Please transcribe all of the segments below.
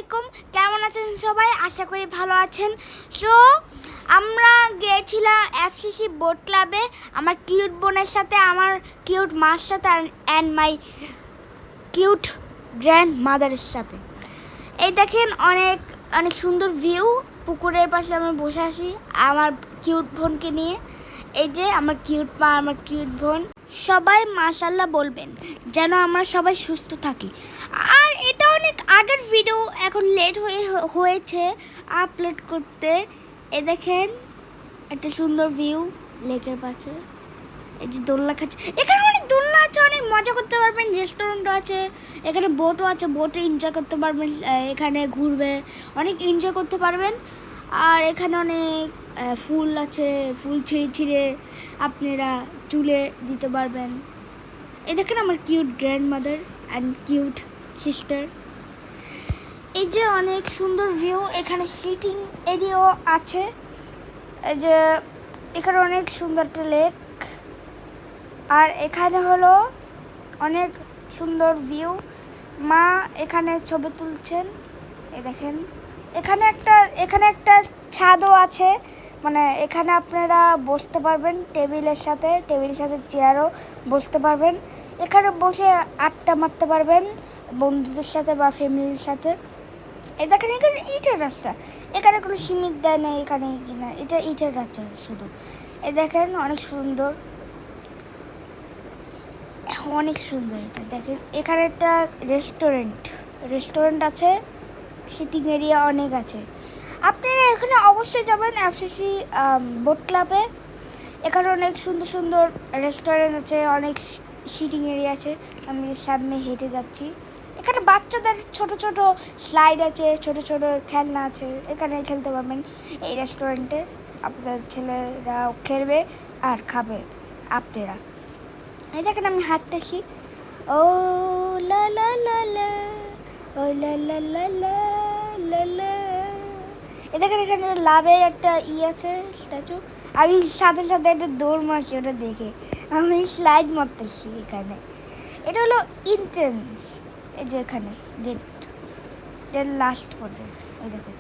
আলাইকুম, কেমন আছেন সবাই? আশা করি ভালো আছেন। সো আমরা গিয়েছিলাম এফসিসি বোট ক্লাবে আমার কিউট বোনের সাথে, আমার কিউট মার সাথে অ্যান্ড মাই কিউট গ্র্যান্ড মাদারের সাথে। এই দেখেন অনেক অনেক সুন্দর ভিউ, পুকুরের পাশে আমি বসে আছি আমার কিউট বোনকে নিয়ে। এই যে আমার কিউট মা, আমার কিউট বোন। সবাই মাশাল্লাহ বলবেন যেন আমরা সবাই সুস্থ থাকি। আর এটা অনেক আগের ভিডিও, এখন লেট হয়েছে আপলোড করতে। এ দেখেন একটা সুন্দর ভিউ লেকের পাশে। এই যে দোলনা খাচ্ছে, এখানে অনেক দোলনা আছে, অনেক মজা করতে পারবেন। রেস্টুরেন্টও আছে, এখানে বোটও আছে, বোটে এনজয় করতে পারবেন। এখানে ঘুরবে, অনেক এনজয় করতে পারবেন। আর এখানে অনেক ফুল আছে, ফুল ছিঁড়ে ছিঁড়ে আপনারা চুলে দিতে পারবেন। এই দেখেন আমার cute grand mother and cute sister. এই যে অনেক সুন্দর ভিউ, এখানে সিটিং এরিয়াও আছে। এই যে এখানে অনেক সুন্দর একটা লেক, আর এখানে হলো অনেক সুন্দর ভিউ। মা এখানে ছবি তুলছেন। এই দেখেন এখানে একটা ছাদও আছে, মানে এখানে আপনারা বসতে পারবেন টেবিলের সাথে চেয়ারও বসতে পারবেন। এখানে বসে আড্ডা মারতে পারবেন বন্ধুদের সাথে বা ফ্যামিলির সাথে। এই দেখেন এখানে ইটের রাস্তা, এখানে কোনো সিমেন্ট দেয় না, এখানে কিনা এটা ইটের রাস্তা শুধু। এই দেখেন অনেক সুন্দর, অনেক সুন্দর। এটা দেখেন এখানে একটা রেস্টুরেন্ট আছে, সিটিং এরিয়া অনেক আছে। আপনারা এখানে অবশ্যই যাবেন এফসিসি বোট ক্লাবে। এখানে অনেক সুন্দর সুন্দর রেস্টুরেন্ট আছে, অনেক সিটিং এরিয়া আছে। আমি সামনে হেঁটে যাচ্ছি, এখানে বাচ্চাদের ছোট ছোট স্লাইড আছে, ছোট ছোট খেলনা আছে, এখানে খেলতে পারবেন। এই রেস্টুরেন্টে আপনার ছেলেরা খেলবে আর খাবে আপনারা। এই দেখেন আমি হাঁটতেছি, ও লা লা লা লা, ও লা লা লা লা লা লা। এই দেখেন এখানে লাভের একটা আছে স্ট্যাচু। আমি সাথে সাথে একটা দৌড় মারছি ওটা দেখে, আমি স্লাইড মারতেছি এখানে। এটা হলো এন্ট্রান্স। এই যে এখানে গেট লাস্ট পর্যন্ত। এই দেখেন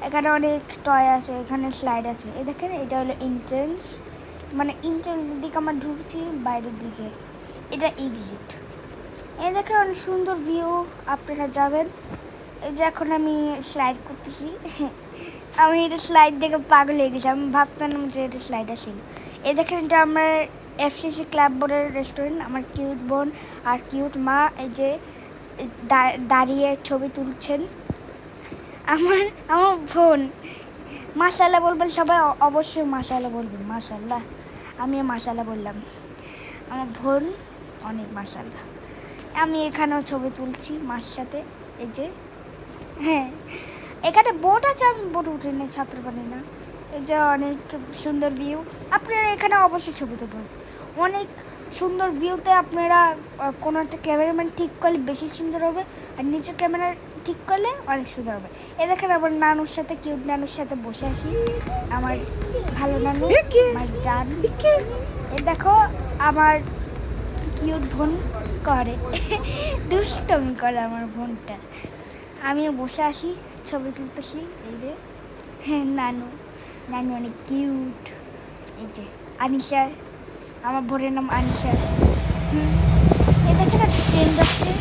এখানে অনেক টয় আছে, এখানে স্লাইড আছে। এই দেখেন এটা হলো এন্ট্রান্স, মানে এন্ট্রান্সের দিকে আমরা ঢুকছি, বাইরের দিকে এটা এক্সিট। এই দেখেন অনেক সুন্দর ভিউ, আপনারা যাবেন। এই যে এখন আমি স্লাইড করতেছি, আমি এটা স্লাইড দেখে পাগল হয়ে গেছি, আমি ভাবতাম যে এটা স্লাইড আসেন। এই দেখেন এটা আমার এফসিসি ক্লাব বোর্ডের রেস্টুরেন্ট। আমার কিউট বোন আর কিউট মা এই যে দাঁড়িয়ে ছবি তুলছেন। আমার আমার বোন, মাশাআল্লাহ বলবেন সবাই, অবশ্যই মাশাআল্লাহ বলবেন। মাশাআল্লাহ, আমিও মাশাআল্লাহ বললাম। আমার বোন অনেক মাশাআল্লাহ। আমি এখানেও ছবি তুলছি মার সাথে। এই যে হ্যাঁ, এখানে বোট আছে, আমি বোট উঠে নিই, ছাত্র বানি না। এই যে অনেক সুন্দর ভিউ, আপনারা এখানে অবশ্যই ছবি তুলবেন। অনেক সুন্দর ভিউতে আপনারা কোনো একটা ক্যামেরাম্যান ঠিক করলে বেশি সুন্দর হবে, আর নিচের ক্যামেরা ঠিক করলে অনেক সুন্দর হবে। এ দেখেন আমার নানুর সাথে, কিউট নানুর সাথে বসে আছি, আমার ভালো নানু, আমার জান। এ দেখো আমার কিউট বোন করে দুষ্টমি করে আমার বোনটা। আমিও বসে আসি, ছবি তুলতেছি। এই যে হ্যাঁ নানু অনেক কিউট। এই যে আনিশা, আমার বোনের নাম আনিশা। এই দেখেন একটা ট্রেন যাচ্ছে।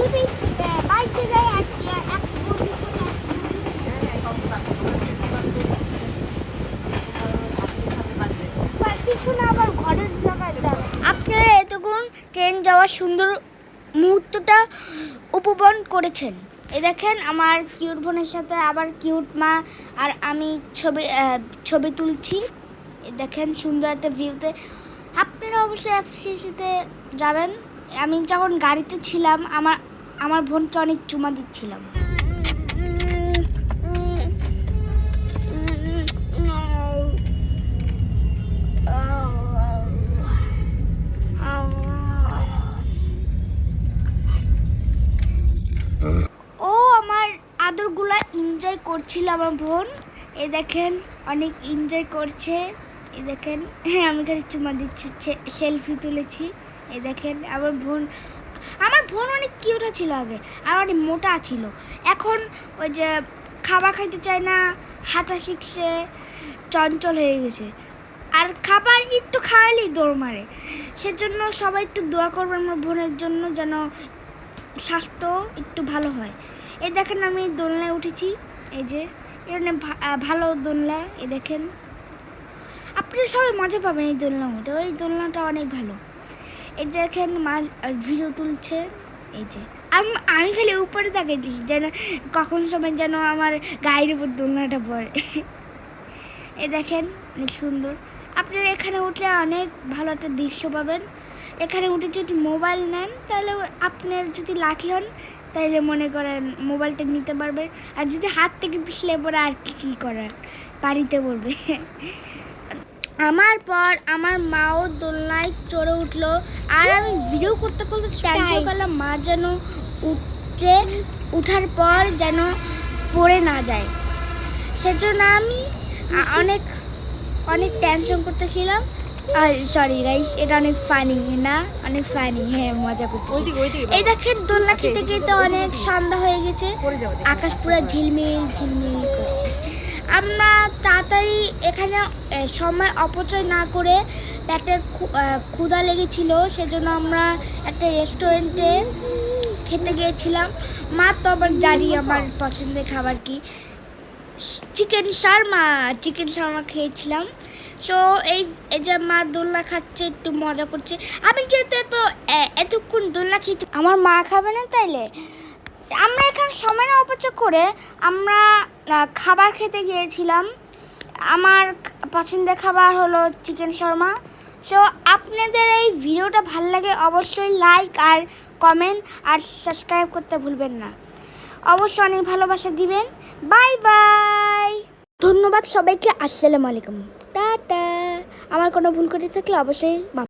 যদি বাইকে যাই এক বন্ধুর সাথে পিছনে আবার ঘরের জায়গায় দাঁড়ায়। আপনারা এতক্ষণ ট্রেন যাওয়ার সুন্দর মুহূর্তটা উপভোগ করেছেন। এই দেখেন আমার কিউট বোনের সাথে আবার কিউট মা আর আমি ছবি তুলছি। এই দেখেন সুন্দর একটা ভিউতে। আপনারা অবশ্যই এফসিসিতে যাবেন। আমি যখন গাড়িতে ছিলাম আমার বোনকে অনেক চুমা দিচ্ছিলাম। ও আমার আদরগুলা এনজয় করছিল আমার বোন। এই দেখেন অনেক এনজয় করছে। এই দেখেন আমি খালি চুমা দিচ্ছি, সেলফি তুলেছি। এই দেখেন আমার বোন অনেক কিউট ছিল আগে, আর অনেক মোটা ছিল। এখন ওই যে খাবার খাইতে চায় না, হাঁটা শিখছে, চঞ্চল হয়ে গেছে। আর খাবার একটু খাওয়ালেই দৌড় মারে। সেজন্য সবাই একটু দোয়া করবেন আমার বোনের জন্য, যেন স্বাস্থ্য একটু ভালো হয়। এই দেখেন আমি দোলনায় উঠেছি। এই যে এটা ভালো দোলনা। এই দেখেন আপনারা সবাই মজা পাবেন এই দোলনা উঠে। ওই দোলনাটা অনেক ভালো। এই দেখেন মা ভিডিও তুলছে। এই যে আমি খালি উপরে তাকিয়ে দিচ্ছি যেন কখন সময় যেন আমার গায়ের উপর দোলনাটা পড়ে। এই দেখেন অনেক সুন্দর। আপনারা এখানে উঠলে অনেক ভালো একটা দৃশ্য পাবেন। এখানে উঠে যদি মোবাইল নেন তাহলে আপনার যদি লাঠি হন তাহলে মনে করেন মোবাইলটা নিতে পারবেন। আর যদি হাত থেকে পিছলে পড়ে আর কি করার, বাড়িতে পড়বে। আমার পর আমার মাও দোলনায় চড়ে উঠলো। আর আমি ভিডিও করতে করতে টেনশন করলাম মা যেন উঠার পর যেন পড়ে না যায়। সেজন্য আমি অনেক টেনশন করতেছিলাম। সরি গাইস, এটা অনেক ফানি না? অনেক ফানি। হ্যাঁ, মজা করতেছি। এই দেখেন দোলনা খেতে খেতে অনেক সন্ধ্যা হয়ে গেছে। আকাশ পুরো ঝিলমিল করছে। আমরা তাড়াতাড়ি এখানে সময় অপচয় না করে, পেটে ক্ষুধা লেগেছিল সেজন্য আমরা একটা রেস্টুরেন্টে খেতে গিয়েছিলাম। মা তো আবার জানি আমার পছন্দের খাবার কি, চিকেন শর্মা খেয়েছিলাম। সো এই যে মা দোলনা খাচ্ছে, একটু মজা করছে। আমি যেহেতু এতক্ষণ দোলনা খেতে, আমার মা খাবে না, তাইলে আমরা এখানে সময় না অপচয় করে আমরা খাবার খেতে গিয়েছিলাম। আমার পছন্দের খাবার হলো চিকেন শর্মা। সো আপনাদের এই ভিডিওটা ভালো লাগে অবশ্যই লাইক আর কমেন্ট আর সাবস্ক্রাইব করতে ভুলবেন না। অবশ্যই অনেক ভালোবাসা দিবেন। Bye bye. ধন্যবাদ সবাইকে। আসসালামু আলাইকুম। টাটা। আমার কোনো ভুল করে থাকলে অবশ্যই